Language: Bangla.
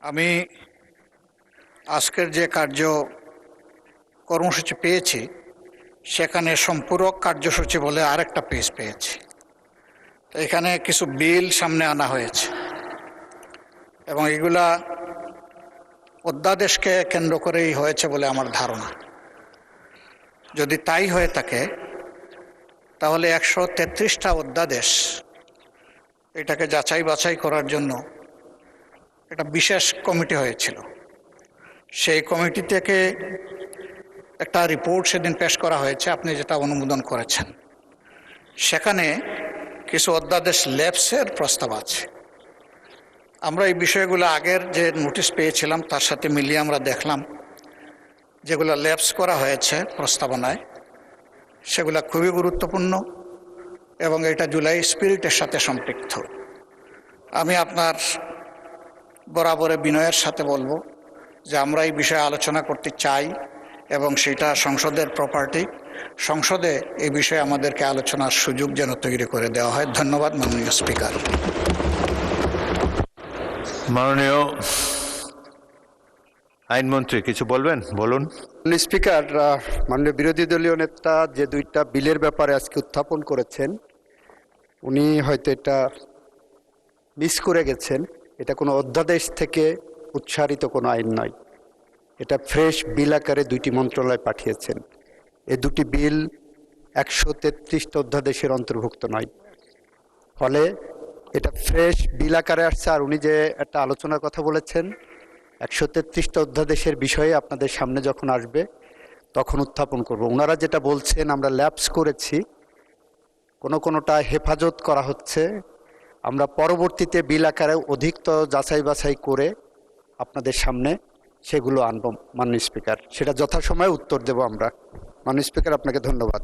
আমি আজকের যে কর্মসূচি পেয়েছি সেখানে সম্পূরক কার্যসূচি বলে আরেকটা পেজ পেয়েছি। তো এখানে কিছু বিল সামনে আনা হয়েছে এবং এগুলা অধ্যাদেশকে কেন্দ্র করেই হয়েছে বলে আমার ধারণা। যদি তাই হয়ে থাকে তাহলে 133টা অধ্যাদেশ এটাকে যাচাই বাছাই করার জন্য একটা বিশেষ কমিটি হয়েছিল। সেই কমিটি থেকে একটা রিপোর্ট সেদিন পেশ করা হয়েছে, আপনি যেটা অনুমোদন করেছেন। সেখানে কিছু অধ্যাদেশ ল্যাপসের প্রস্তাব আছে। আমরা এই বিষয়গুলো আগের যে নোটিশ পেয়েছিলাম তার সাথে মিলিয়ে আমরা দেখলাম যেগুলো ল্যাপস করা হয়েছে প্রস্তাবনায় সেগুলো খুবই গুরুত্বপূর্ণ এবং এটা জুলাই স্পিরিটের সাথে সম্পৃক্ত। আমি আপনার বরাবরে বিনয়ের সাথে বলবো যে আমরা এই বিষয়ে আলোচনা করতে চাই এবং সেটা সংসদের প্রপার্টি। সংসদে এই বিষয়ে আমাদেরকে আলোচনার সুযোগ যেন তৈরি করে দেওয়া হয়। ধন্যবাদ মাননীয় স্পিকার। মাননীয় আইনমন্ত্রী কিছু বলবেন? বলুন। স্পিকার, মাননীয় বিরোধী দলীয় নেতা যে দুইটা বিলের ব্যাপারে আজকে উত্থাপন করেছেন, উনি হয়তো এটা মিস করে গেছেন। এটা কোনো অধ্যাদেশ থেকে উচ্চারিত কোনো আইন নয়, এটা ফ্রেশ বিল আকারে দুইটি মন্ত্রণালয় পাঠিয়েছেন। এই দুটি বিল 133টা অধ্যাদেশের অন্তর্ভুক্ত নয়, ফলে এটা ফ্রেশ বিল আকারে আসছে। আর উনি যে একটা আলোচনার কথা বলেছেন 133টা অধ্যাদেশের বিষয়ে আপনাদের সামনে যখন আসবে তখন উত্থাপন করব। ওনারা যেটা বলছেন আমরা ল্যাপস করেছি, কোনোটা হেফাজত করা হচ্ছে, আমরা পরবর্তীতে বিল আকারে অধিকতর যাচাই বাছাই করে আপনাদের সামনে সেগুলো আনব মাননীয় স্পিকার। সেটা যথাসময়ে উত্তর দেব আমরা। মাননীয় স্পিকার, আপনাকে ধন্যবাদ।